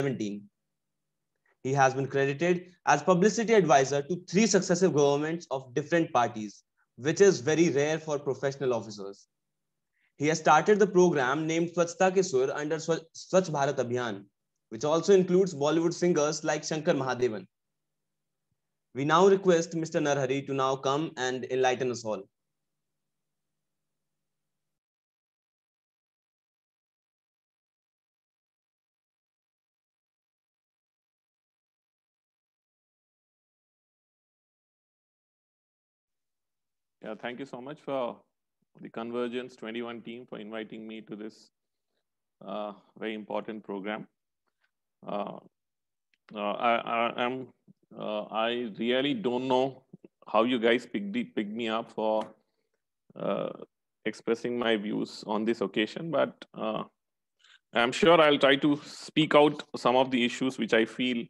2017. He has been credited as publicity advisor to 3 successive governments of different parties, which is very rare for professional officers. He has started the program named Swachhta Ke Sur under Swachh Bharat Abhiyan, which also includes Bollywood singers like Shankar Mahadevan. We now request Mr. Narhari to now come and enlighten us all. Yeah, thank you so much for the Convergence 21 team for inviting me to this very important program. Uh, I really don't know how you guys picked me up for uh, expressing my views on this occasion, but I'm sure I'll try to speak out some of the issues which I feel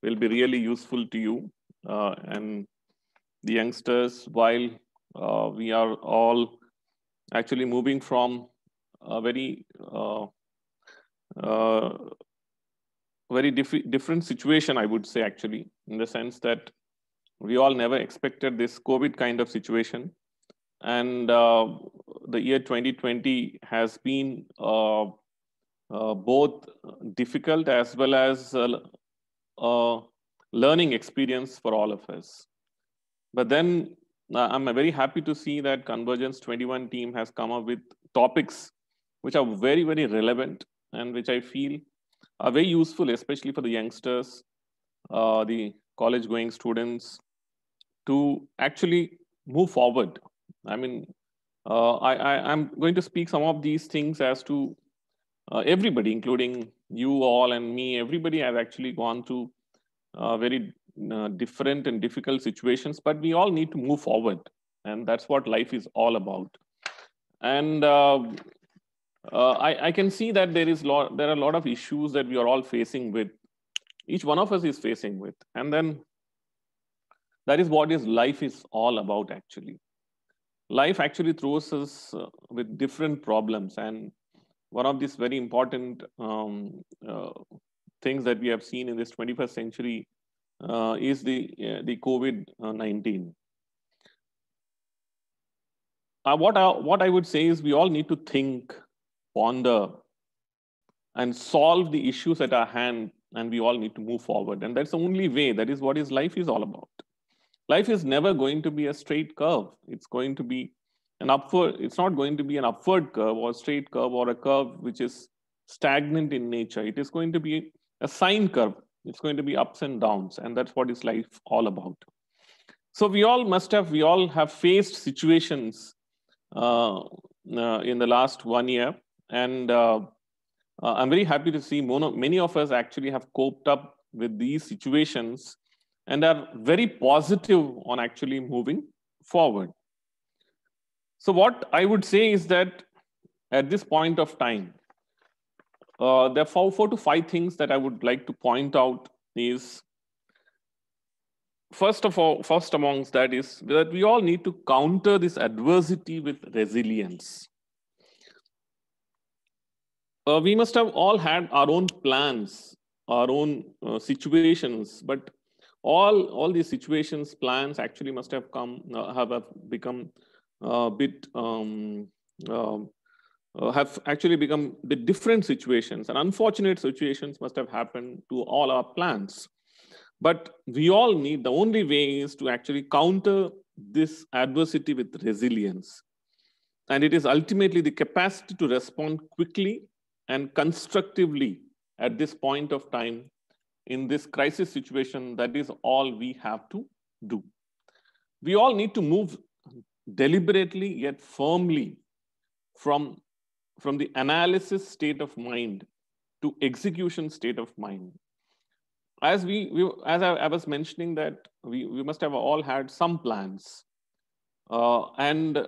will be really useful to you and the youngsters while we are all actually moving from a very uh, different situation, I would say, actually, in the sense that we all never expected this COVID kind of situation. And the year 2020 has been both difficult as well as learning experience for all of us. But then I'm very happy to see that Convergence 21 team has come up with topics which are very, very relevant and which I feel are very useful, especially for the youngsters, the college going students, to actually move forward. I mean, I'm going to speak some of these things as to everybody, including you all and me. Everybody has actually gone through very different and difficult situations, but we all need to move forward, and that's what life is all about. And I can see that there are a lot of issues that we are all facing with. Each one of us is facing with, and then that is what is life is all about. Actually, life actually throws us with different problems, and one of these very important things that we have seen in this 21st century is the COVID-19. What I would say is we all need to think, ponder, and solve the issues at our hand, and we all need to move forward. And that's the only way. That is what is life is all about. Life is never going to be a straight curve. It's going to be an upward. It's not going to be an upward curve or a straight curve or a curve which is stagnant in nature. It is going to be a sine curve. It's going to be ups and downs, and that's what is life all about. So we all have faced situations in the last 1 year, and I'm very happy to see many of us actually have coped up with these situations and are very positive on actually moving forward. So what I would say is that at this point of time, there are four to five things that I would like to point out is, first amongst that is that we all need to counter this adversity with resilience. We must have all had our own plans, our own situations, but all these situations, plans actually must have have become a bit have actually become the different situations, and unfortunate situations must have happened to all our plans. But we all need, the only way is to actually counter this adversity with resilience. And it is ultimately the capacity to respond quickly and constructively at this point of time in this crisis situation. That is all we have to do. We all need to move deliberately yet firmly from the analysis state of mind to execution state of mind. As I was mentioning that we must have all had some plans, and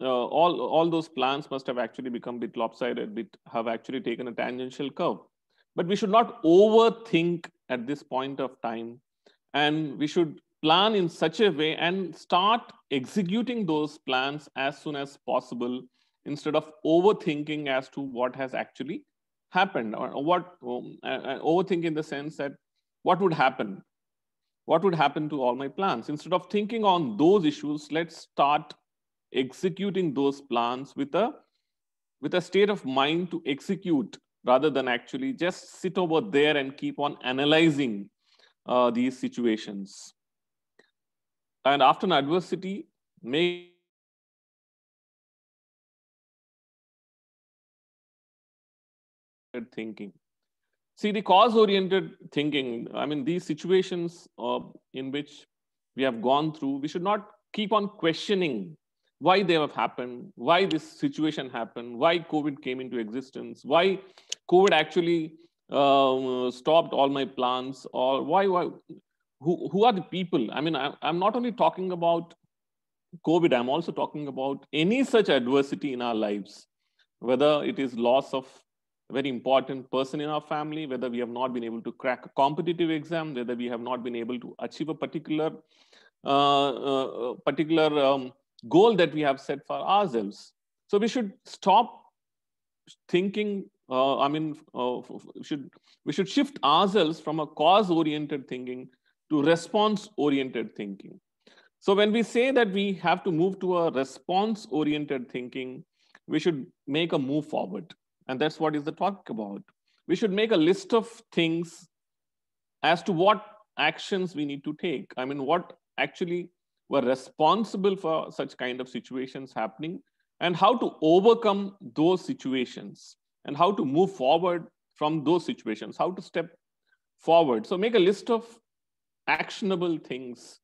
all those plans must have actually become a bit lopsided, have actually taken a tangential curve. But we should not overthink at this point of time, and we should plan in such a way and start executing those plans as soon as possible instead of overthinking as to what has actually happened, or what overthink in the sense that what would happen? What would happen to all my plans? Instead of thinking on those issues, let's start executing those plans with a state of mind to execute, rather than actually just sit over there and keep on analyzing these situations. And after an adversity, make thinking. See, the cause-oriented thinking, I mean, these situations in which we have gone through, we should not keep on questioning why they have happened, why this situation happened, why COVID came into existence, why COVID actually stopped all my plans, or who are the people? I mean, I'm not only talking about COVID, I'm also talking about any such adversity in our lives, whether it is loss of a very important person in our family, whether we have not been able to crack a competitive exam, whether we have not been able to achieve a particular goal that we have set for ourselves. So we should stop thinking. We should shift ourselves from a cause-oriented thinking to response-oriented thinking. So when we say that we have to move to a response-oriented thinking, we should make a move forward. And that's what is the talk about. We should make a list of things as to what actions we need to take. I mean, what actually were responsible for such kind of situations happening, and how to overcome those situations, and how to move forward from those situations, how to step forward. So make a list of actionable things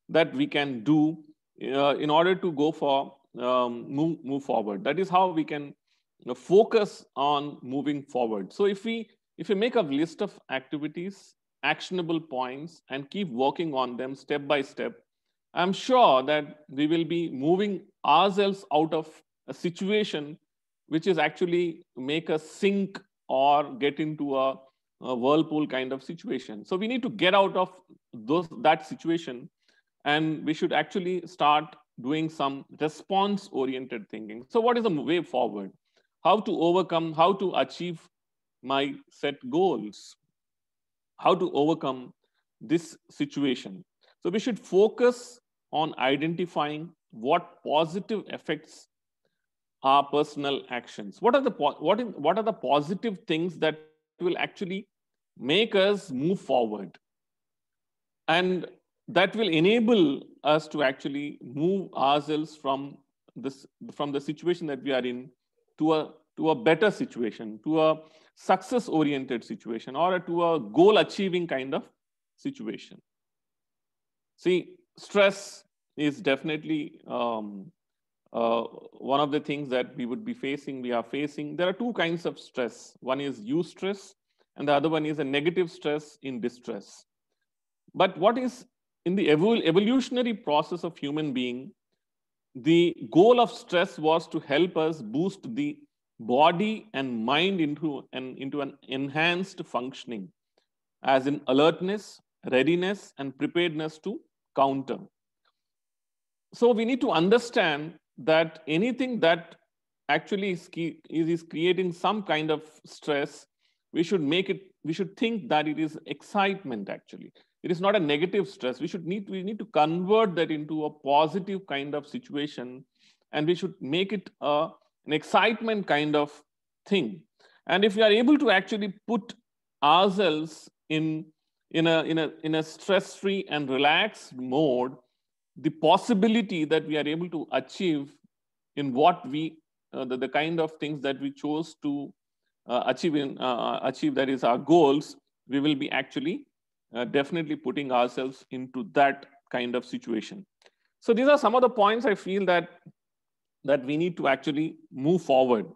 that we can do in order to go for move forward. That is how we can focus on moving forward. So if we make a list of activities, actionable points, and keep working on them step by step, I'm sure that we will be moving ourselves out of a situation which is actually make us sink or get into a whirlpool kind of situation. So we need to get out of that situation, and we should actually start doing some response-oriented thinking. So what is the way forward? How to overcome, how to achieve my set goals? How to overcome this situation? So we should focus on identifying what positive effects our personal actions. What are the positive things that will actually make us move forward, and that will enable us to actually move ourselves from the situation that we are in to a better situation, to a success oriented situation, or to a goal achieving kind of situation. See, stress is definitely one of the things that we are facing. There are two kinds of stress. One is eustress, and the other one is a negative stress in distress. But what is in the evolutionary process of human being, the goal of stress was to help us boost the body and mind into an enhanced functioning, as in alertness, readiness, and preparedness to counter. So we need to understand that anything that actually is creating some kind of stress, we should think that it is excitement actually. It is not a negative stress. We need to convert that into a positive kind of situation, and we should make it an excitement kind of thing. And if we are able to actually put ourselves in a stress-free and relaxed mode, the possibility that we are able to achieve in what the kind of things that we chose to achieve, that is our goals, we will be actually definitely putting ourselves into that kind of situation. So these are some of the points I feel that we need to actually move forward.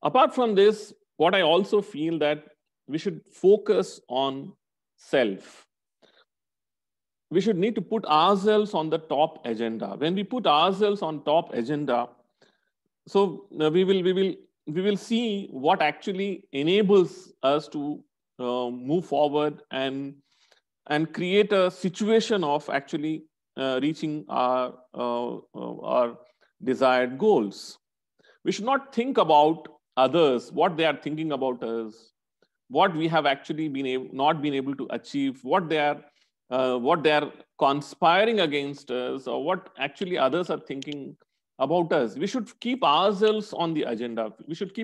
Apart from this, what I also feel that we should focus on self. We should need to put ourselves on the top agenda. When we put ourselves on top agenda, so we will see what actually enables us to move forward and create a situation of actually reaching our desired goals. We should not think about others, what they are thinking about us, what we have actually not been able to achieve, what they are conspiring against us, or what actually others are thinking about us. We should keep ourselves on the agenda. We should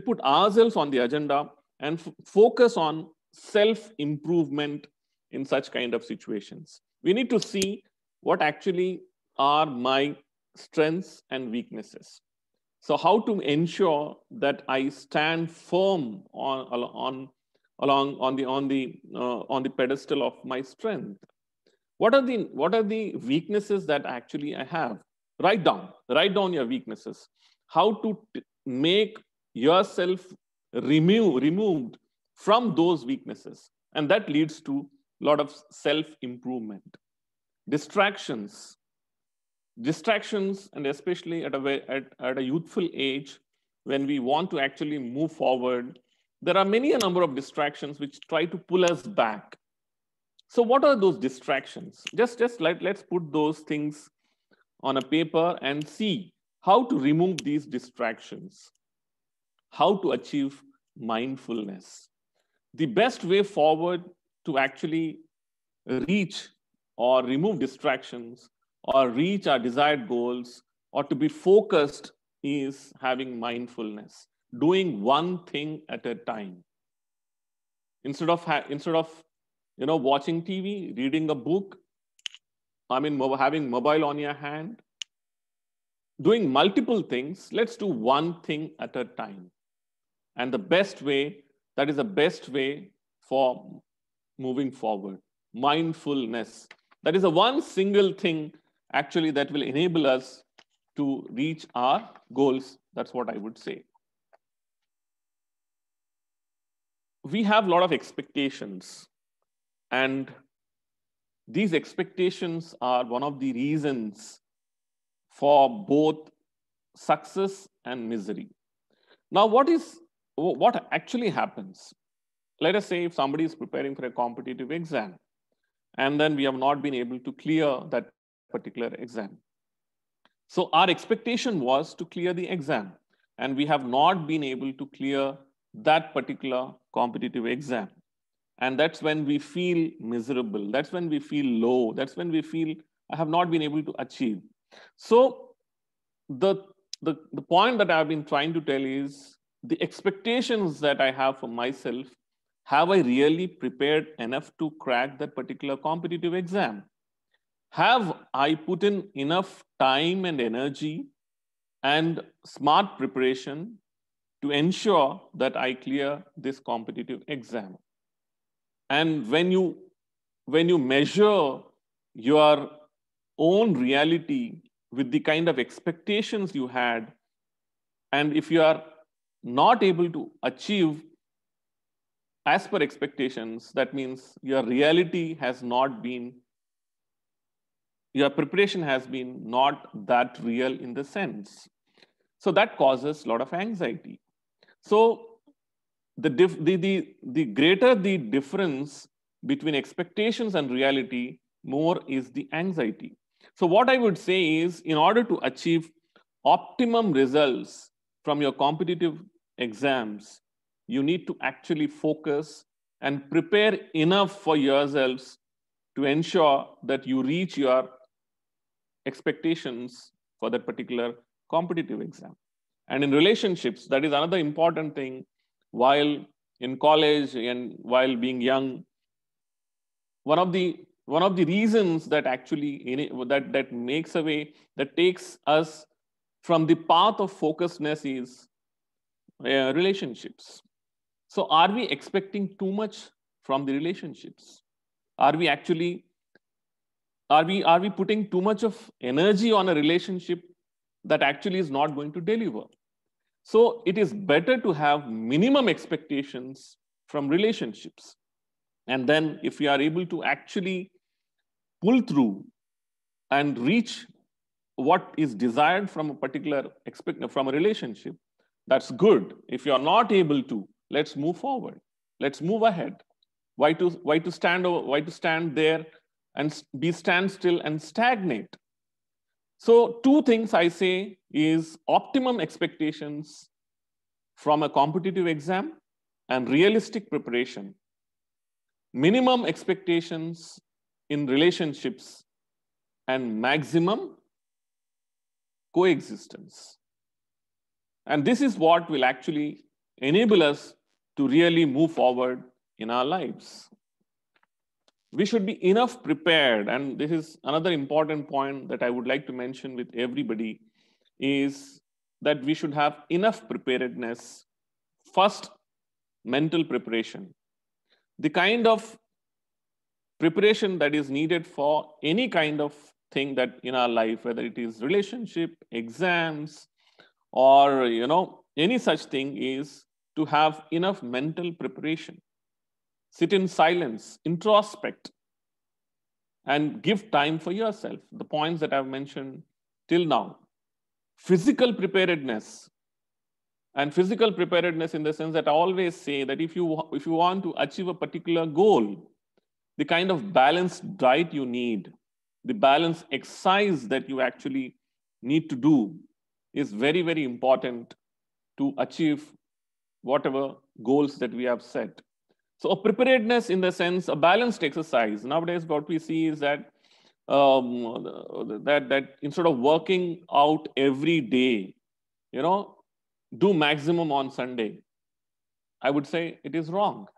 put ourselves on the agenda and focus on self improvement in such kind of situations. We need to see what actually are my strengths and weaknesses. So how to ensure that I stand firm on the pedestal of my strength? What are the weaknesses that actually I have? Write down your weaknesses. How to make yourself removed from those weaknesses, and that leads to a lot of self improvement. Distractions, and especially at a youthful age, when we want to actually move forward, there are a number of distractions which try to pull us back. So what are those distractions? Let's put those things on a paper and see how to remove these distractions, how to achieve mindfulness. The best way forward to actually reach or remove distractions or reach our desired goals or to be focused is having mindfulness, doing one thing at a time. Instead of watching TV, reading a book, having mobile on your hand, doing multiple things, let's do one thing at a time. And the best way for moving forward. Mindfulness. That is the one single thing actually that will enable us to reach our goals. That's what I would say. We have a lot of expectations, and these expectations are one of the reasons for both success and misery. Now, what actually happens? Let us say if somebody is preparing for a competitive exam, and then we have not been able to clear that particular exam. So our expectation was to clear the exam, and we have not been able to clear that particular competitive exam. And that's when we feel miserable. That's when we feel low. That's when we feel I have not been able to achieve. So the point that I've been trying to tell is the expectations that I have for myself. Have I really prepared enough to crack that particular competitive exam? Have I put in enough time and energy and smart preparation to ensure that I clear this competitive exam? And when you measure your own reality with the kind of expectations you had, and if you are not able to achieve as per expectations, that means your reality has not been, your preparation has been not that real in the sense. So that causes a lot of anxiety. So the greater the difference between expectations and reality, more is the anxiety. So what I would say is, in order to achieve optimum results from your competitive exams, you need to actually focus and prepare enough for yourselves to ensure that you reach your expectations for that particular competitive exam. And in relationships, that is another important thing. While in college and while being young, one of the reasons that actually that makes away, that takes us from the path of focusedness is relationships. So are we expecting too much from the relationships? Are we putting too much of energy on a relationship that actually is not going to deliver? So it is better to have minimum expectations from relationships. And then if we are able to actually pull through and reach what is desired from a particular from a relationship, that's good. If you are not able to, let's move forward. Let's move ahead. Why to stand there and stand still and stagnate? So two things I say is optimum expectations from a competitive exam and realistic preparation, minimum expectations in relationships, and maximum coexistence. And this is what will actually enable us to really move forward in our lives. We should be enough prepared, and this is another important point that I would like to mention with everybody, is that we should have enough preparedness. First, mental preparation. The kind of preparation that is needed for any kind of thing that in our life, whether it is relationship, exams, or any such thing, is to have enough mental preparation. Sit in silence, introspect, and give time for yourself. The points that I've mentioned till now. Physical preparedness. And physical preparedness in the sense that I always say that if you want to achieve a particular goal, the kind of balanced diet you need, the balanced exercise that you actually need to do is very, very important to achieve whatever goals that we have set. So a preparedness in the sense, a balanced exercise. Nowadays, what we see is that that instead of working out every day, do maximum on Sunday. I would say it is wrong.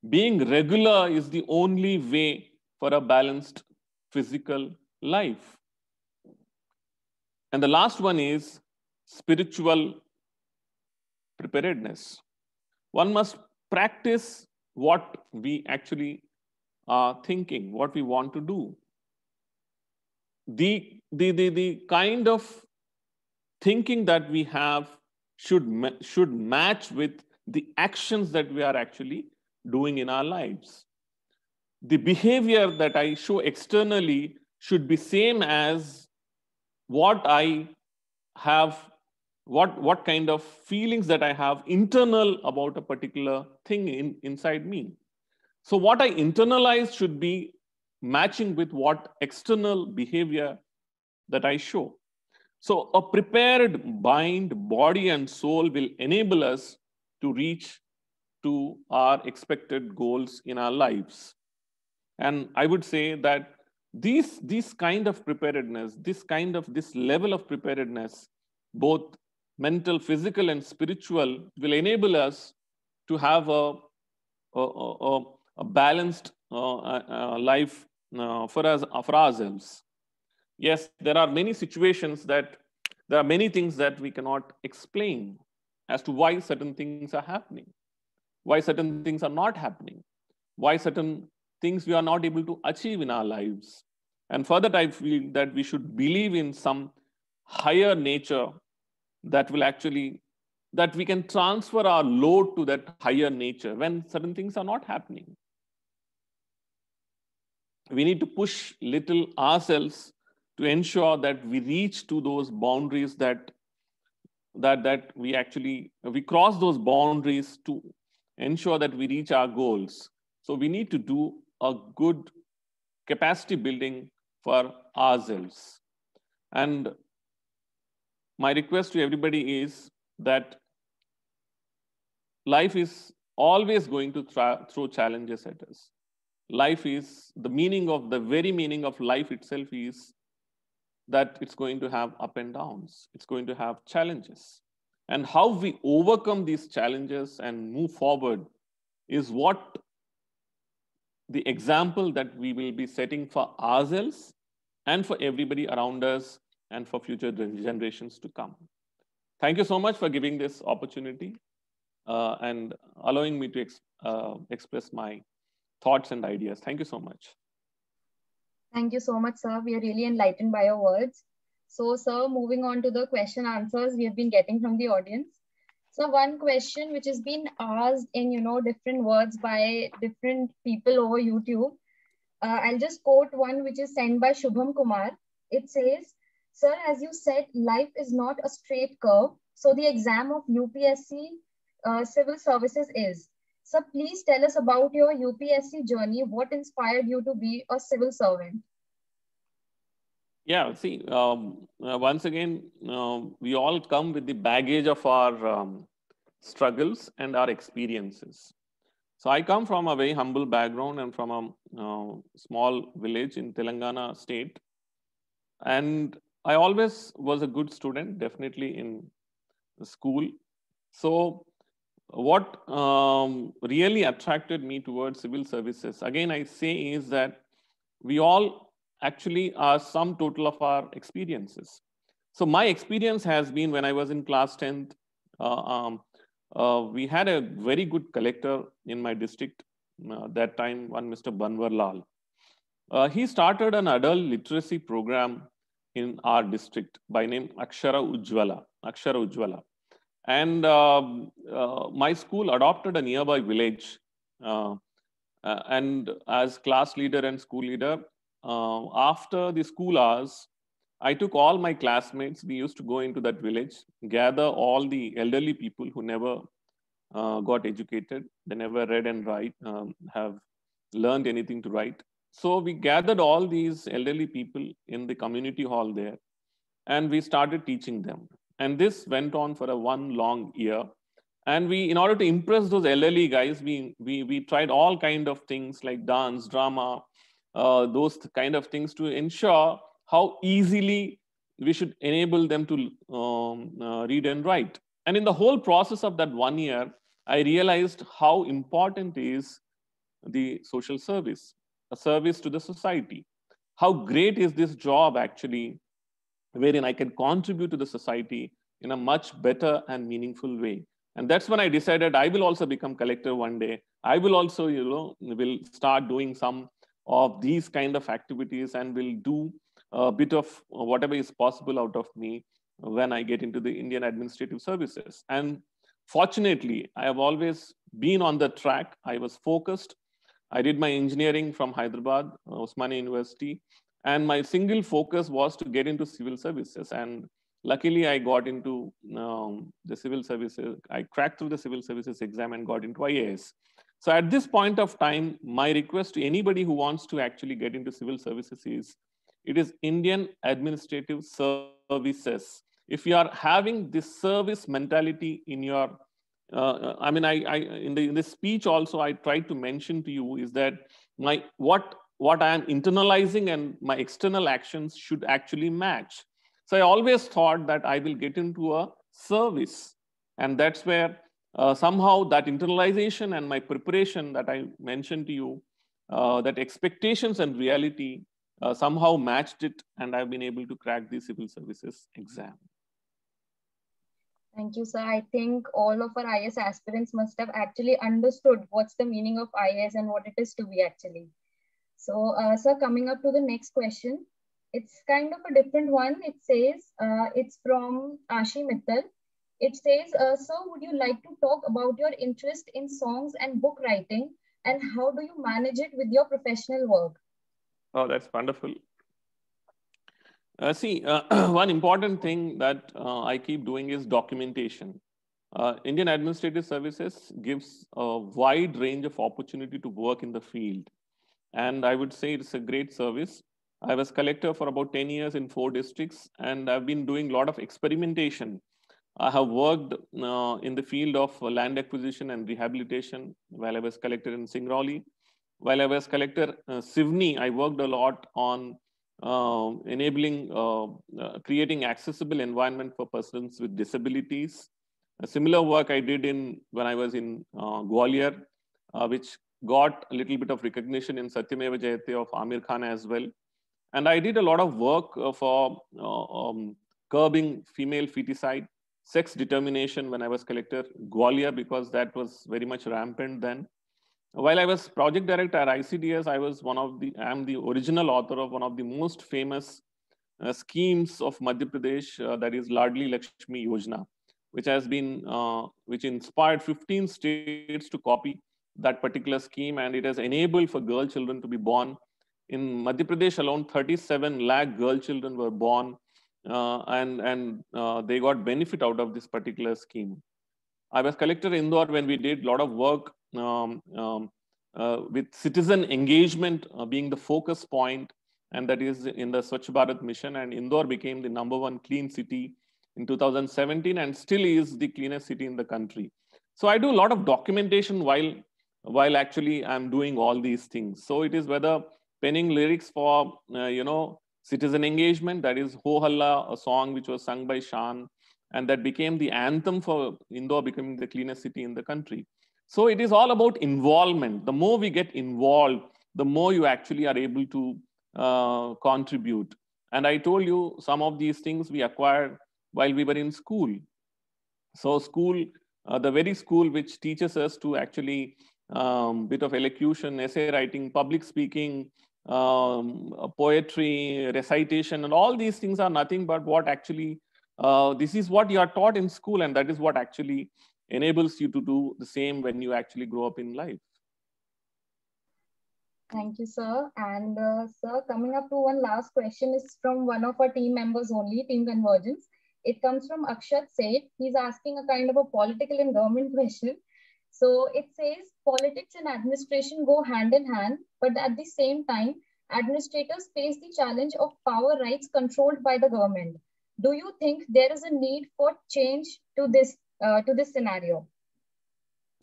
Being regular is the only way for a balanced physical life. And the last one is spiritual preparedness. One must practice what we actually are thinking, what we want to do. The kind of thinking that we have should match with the actions that we are actually doing in our lives. The behavior that I show externally should be same as what I have, what kind of feelings that I have internal about a particular thing inside me. So what I internalize should be matching with what external behavior that I show. So a prepared mind, body, and soul will enable us to reach to our expected goals in our lives. And I would say that this kind of preparedness, this level of preparedness, both mental, physical, and spiritual, will enable us to have a balanced life for ourselves. Yes, there are many situations that there are many things that we cannot explain as to why certain things are happening, why certain things are not happening, why certain things we are not able to achieve in our lives. And for that, I feel that we should believe in some higher nature that will actually, that we can transfer our load to that higher nature when certain things are not happening. We need to push little ourselves to ensure that we reach to those boundaries that we cross those boundaries to ensure that we reach our goals. So we need to do a good capacity building for ourselves. And my request to everybody is that life is always going to throw challenges at us. Life is the very meaning of life itself is that it's going to have up and downs. It's going to have challenges. And how we overcome these challenges and move forward is what the example that we will be setting for ourselves and for everybody around us and for future generations to come. Thank you so much for giving this opportunity and allowing me to express my thoughts and ideas. Thank you so much. Thank you so much, sir. We are really enlightened by your words. So, sir, moving on to the question answers we have been getting from the audience. So, one question which has been asked in, different words by different people over YouTube. I'll just quote one which is sent by Shubham Kumar. It says, sir, as you said, life is not a straight curve. So the exam of UPSC civil services is. So please tell us about your UPSC journey. What inspired you to be a civil servant? Yeah, see, once again, we all come with the baggage of our struggles and our experiences. So I come from a very humble background and from a small village in Telangana state. And I always was a good student, definitely in school. So what really attracted me towards civil services, again, I say, is that we all actually are sum total of our experiences. So my experience has been when I was in class 10th, we had a very good collector in my district that time, one Mr. Banwar Lal. He started an adult literacy program in our district by name Akshara Ujjwala. And my school adopted a nearby village. And as class leader and school leader, after the school hours, I took all my classmates. We used to go into that village, gather all the elderly people who never got educated. They never read and write, have learned anything to write. So we gathered all these elderly people in the community hall there, and we started teaching them. And this went on for one long year. And we, in order to impress those elderly guys, we tried all kind of things like dance, drama, those kind of things to ensure how easily we should enable them to read and write. And in the whole process of that 1 year, I realized how important is the social service, a service to the society. How great is this job actually, wherein I can contribute to the society in a much better and meaningful way. And that's when I decided I will also become collector one day. I will also, will start doing some of these kind of activities and will do a bit of whatever is possible out of me when I get into the Indian administrative services. And fortunately, I have always been on the track. I was focused. I did my engineering from Hyderabad, Osmania University, and my single focus was to get into civil services. And luckily, I got into the civil services. I cracked through the civil services exam and got into IAS. So at this point of time, my request to anybody who wants to actually get into civil services is, it is Indian Administrative Services. If you are having this service mentality in your, I mean, in the speech also, I tried to mention to you is that what I am internalizing and my external actions should actually match. So I always thought that I will get into a service, and that's where somehow that internalization and my preparation that I mentioned to you, that expectations and reality somehow matched it, and I've been able to crack the civil services exam. Thank you, sir. I think all of our IAS aspirants must have actually understood what's the meaning of IAS and what it is to be actually. So, sir, coming up to the next question, it's kind of a different one. It says, it's from Ashi Mittal. It says, sir, would you like to talk about your interest in songs and book writing, and how do you manage it with your professional work? Oh, that's wonderful. See, one important thing that I keep doing is documentation. Indian Administrative Services gives a wide range of opportunity to work in the field. And I would say it's a great service. I was collector for about 10 years in 4 districts, and I've been doing a lot of experimentation. I have worked in the field of land acquisition and rehabilitation while I was collector in Singrauli. While I was collector Sivni, I worked a lot on enabling, creating accessible environment for persons with disabilities. A similar work I did when I was in Gwalior, which got a little bit of recognition in Satyameva Jayate of Amir Khan as well. And I did a lot of work for curbing female feticide, sex determination when I was collector Gwalior, because that was very much rampant then. While I was project director at ICDS, I am the original author of one of the most famous schemes of Madhya Pradesh, that is Ladli Lakshmi Yojana, which inspired 15 states to copy that particular scheme, and it has enabled for girl children to be born. In Madhya Pradesh alone, 37 lakh girl children were born, and they got benefit out of this particular scheme. I was collector in Indore when we did a lot of work with citizen engagement being the focus point, and that is in the Swachh Bharat mission. And Indore became the #1 clean city in 2017 and still is the cleanest city in the country. So I do a lot of documentation while actually I'm doing all these things. So it is whether penning lyrics for, citizen engagement, that is Ho Halla, a song which was sung by Shan, and that became the anthem for Indore becoming the cleanest city in the country. So it is all about involvement. The more we get involved, the more you actually are able to contribute. And I told you some of these things we acquired while we were in school. So school, the very school which teaches us to actually bit of elocution, essay writing, public speaking, poetry, recitation, and all these things are nothing but what actually, this is what you are taught in school, and that is what actually enables you to do the same when you actually grow up in life. Thank you, sir. And sir, coming up to one last question is from one of our team members only, Team Convergence. It comes from Akshat Seth. He's asking a kind of a political and government question. So it says politics and administration go hand in hand, but at the same time, administrators face the challenge of power rights controlled by the government. Do you think there is a need for change to this scenario?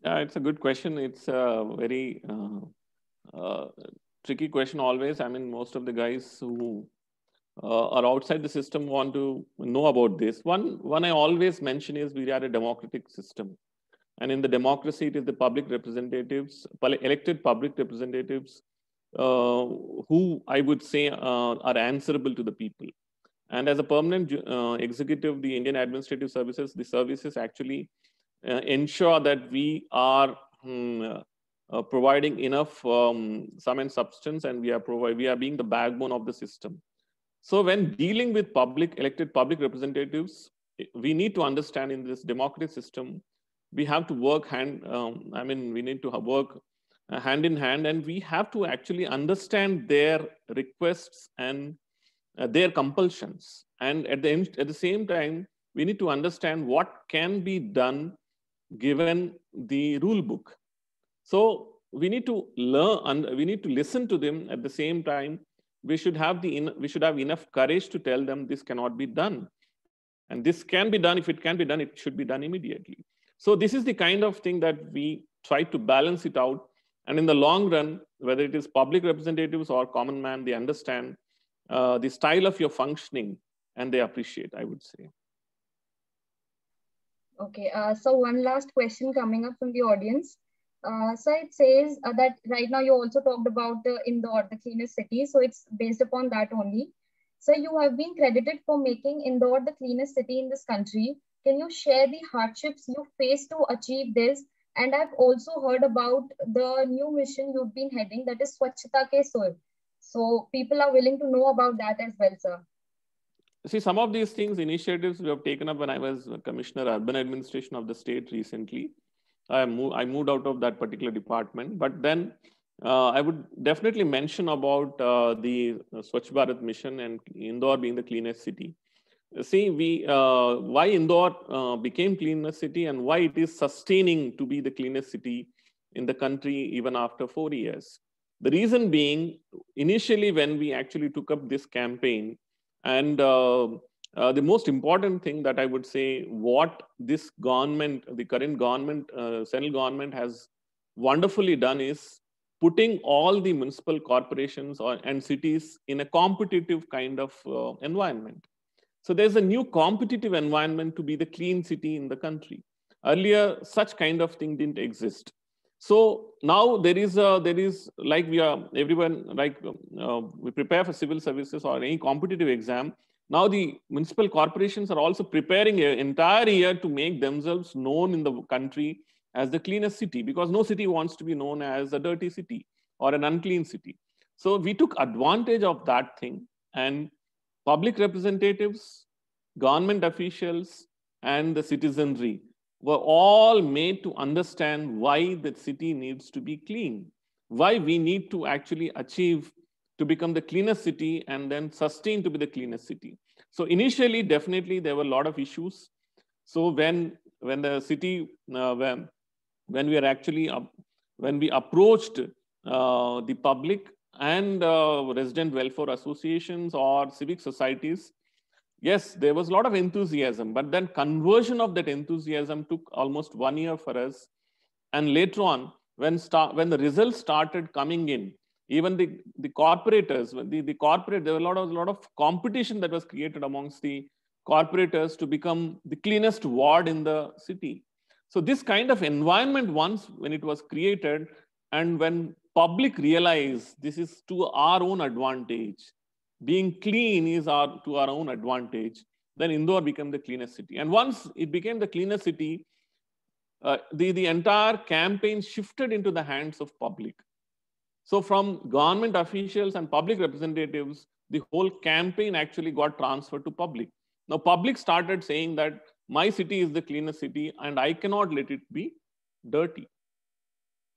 Yeah, it's a good question. It's a very tricky question always. I mean, most of the guys who are outside the system want to know about this. One I always mention is we are a democratic system. And in the democracy, it is the public representatives, elected public representatives, who I would say are answerable to the people. And as a permanent executive, the Indian Administrative Services, the services actually ensure that we are providing enough sum and substance, and we are being the backbone of the system. So when dealing with elected public representatives, we need to understand in this democratic system, we have to work we need to work hand in hand, and we have to actually understand their requests and their compulsions. And at the same time, we need to understand what can be done given the rule book. So we need to learn, and we need to listen to them. At the same time, we should have enough courage to tell them this cannot be done, and this can be done. If it can be done, it should be done immediately. So this is the kind of thing that we try to balance it out. And in the long run, whether it is public representatives or common man, they understand the style of your functioning and they appreciate, I would say. Okay, so one last question coming up from the audience. So it says that right now you also talked about the Indore, the cleanest city. So it's based upon that only. So you have been credited for making Indore the cleanest city in this country. Can you share the hardships you faced to achieve this? And I've also heard about the new mission you've been heading, that is Swachhata Ke Sur. So people are willing to know about that as well, sir. See, some of these initiatives we have taken up when I was Commissioner Urban Administration of the state recently. I moved out of that particular department, but then I would definitely mention about the Swachh Bharat mission and Indore being the cleanest city. See, why Indore became cleanest city and why it is sustaining to be the cleanest city in the country even after 4 years. The reason being, initially when we actually took up this campaign, and the most important thing that I would say, what this government, the current government, central government has wonderfully done is putting all the municipal corporations and cities in a competitive kind of environment. So there's a new competitive environment to be the clean city in the country. Earlier, such kind of thing didn't exist. So now there is like we prepare for civil services or any competitive exam. Now the municipal corporations are also preparing an entire year to make themselves known in the country as the cleanest city, because no city wants to be known as a dirty city or an unclean city. So we took advantage of that thing, and public representatives, government officials, and the citizenry were all made to understand why the city needs to be clean, why we need to actually achieve to become the cleanest city and then sustain to be the cleanest city. So initially, definitely, there were a lot of issues. So when the city, when we approached the public and resident welfare associations or civic societies, yes, there was a lot of enthusiasm, but then conversion of that enthusiasm took almost 1 year for us. And later on, when the results started coming in, even the corporators, there were a lot of competition that was created amongst the corporators to become the cleanest ward in the city. So this kind of environment, once when it was created, and when public realize this is to our own advantage, being clean is to our own advantage, then Indore became the cleanest city. And once it became the cleanest city, the entire campaign shifted into the hands of public. So from government officials and public representatives, the whole campaign actually got transferred to public. Now public started saying that my city is the cleanest city and I cannot let it be dirty.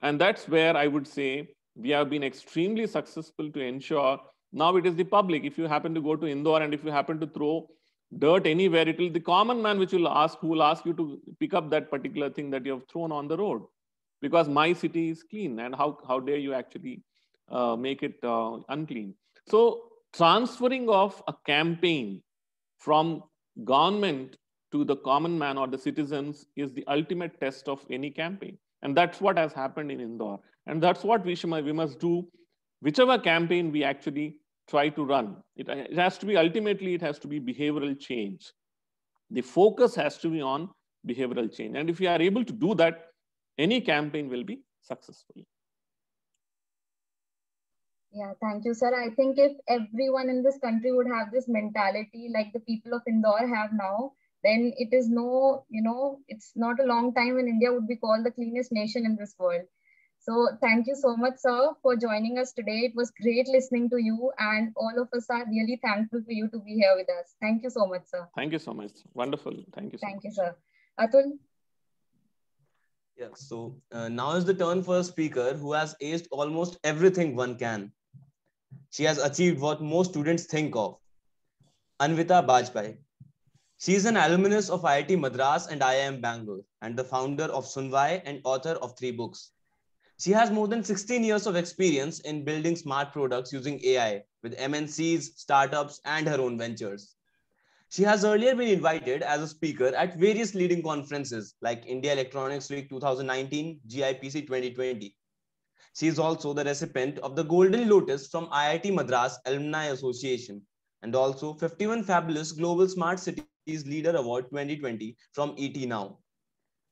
And that's where I would say we have been extremely successful to ensure now it is the public. If you happen to go to Indore and if you happen to throw dirt anywhere, it will the common man who will ask you to pick up that particular thing that you have thrown on the road, because my city is clean, and how dare you actually make it unclean. So transferring of a campaign from government to the common man or the citizens is the ultimate test of any campaign. And that's what has happened in Indore. And that's what we must do, whichever campaign we actually try to run. It has to be, ultimately, it has to be behavioral change. The focus has to be on behavioral change. And if we are able to do that, any campaign will be successful. Yeah, thank you, sir. I think if everyone in this country would have this mentality like the people of Indore have now, then it is it's not a long time when India would be called the cleanest nation in this world. So thank you so much, sir, for joining us today. It was great listening to you, and all of us are really thankful for you to be here with us. Thank you so much, sir. Thank you so much. Wonderful. Thank you so much. Thank you, sir. Atul? Yeah, so now is the turn for a speaker who has aced almost everything one can. She has achieved what most students think of. Anvita Bajpai. She is an alumnus of IIT Madras and IIM Bangalore, and the founder of Sunvai and author of 3 books. She has more than 16 years of experience in building smart products using AI with MNCs, startups, and her own ventures. She has earlier been invited as a speaker at various leading conferences like India Electronics Week 2019, GIPC 2020. She is also the recipient of the Golden Lotus from IIT Madras Alumni Association and also 51 Fabulous Global Smart Cities Leader Award 2020 from ET Now.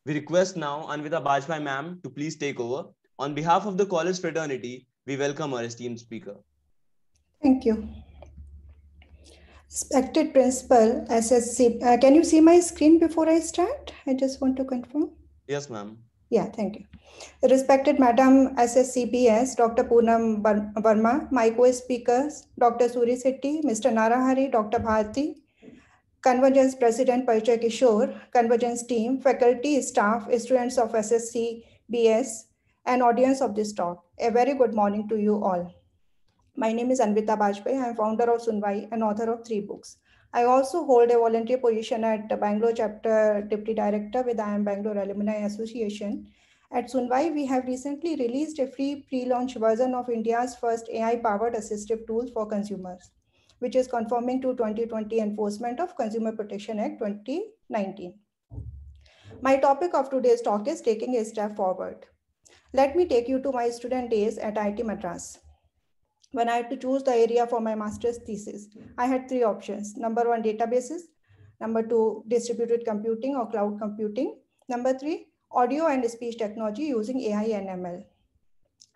We request now Anvita Bajpai ma'am to please take over. On behalf of the college fraternity, we welcome our esteemed speaker. Thank you. Respected Principal, SSC. Can you see my screen before I start? I just want to confirm. Yes, ma'am. Yeah, thank you. Respected Madam SSCPS, Dr. Poonam Verma, my co-speakers, Dr. Suri Sethi, Mr. Narahari, Dr. Bharti, Convergence President Parichay Kishore, Convergence team, faculty, staff, students of SSCBS, and audience of this talk. A very good morning to you all. My name is Anvita Bajpai. I am founder of Sunvai and author of 3 books. I also hold a volunteer position at Bangalore Chapter Deputy Director with IIM Bangalore Alumni Association. At Sunvai, we have recently released a free pre-launch version of India's first AI-powered assistive tool for consumers, which is conforming to 2020 Enforcement of Consumer Protection Act 2019. My topic of today's talk is taking a step forward. Let me take you to my student days at IIT Madras. When I had to choose the area for my master's thesis, I had 3 options. Number 1, databases. Number 2, distributed computing or cloud computing. Number 3, audio and speech technology using AI and ML.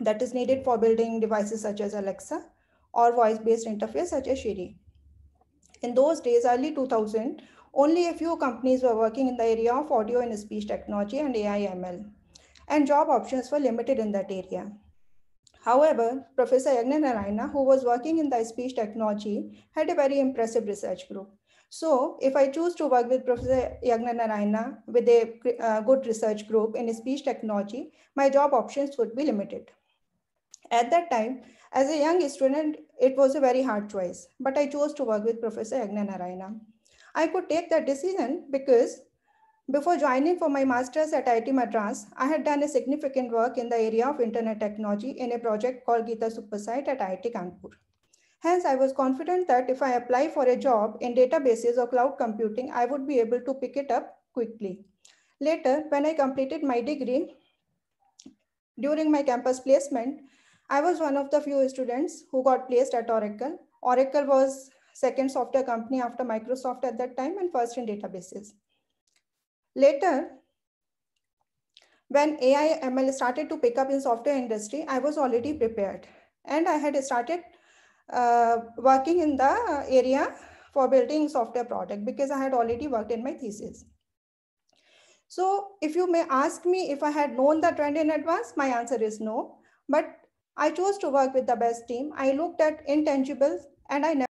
That is needed for building devices such as Alexa or voice-based interface such as Siri. In those days, early 2000, only a few companies were working in the area of audio and speech technology and AI ML, and job options were limited in that area. However, Professor Yagna Narayana, who was working in the speech technology, had a very impressive research group. So if I choose to work with Professor Yagna Narayana with a good research group in speech technology, my job options would be limited. At that time, as a young student, it was a very hard choice, but I chose to work with Professor Yagna Narayana. I could take that decision because before joining for my master's at IIT Madras, I had done a significant work in the area of internet technology in a project called Geeta Supersite at IIT Kanpur. Hence, I was confident that if I apply for a job in databases or cloud computing, I would be able to pick it up quickly. Later, when I completed my degree, during my campus placement, I was one of the few students who got placed at Oracle. Oracle was second software company after Microsoft at that time and first in databases. Later, when AI ML started to pick up in software industry, I was already prepared. And I had started working in the area for building software product because I had already worked in my thesis. So if you may ask me if I had known the trend in advance, my answer is no. But I chose to work with the best team. I looked at intangibles and I never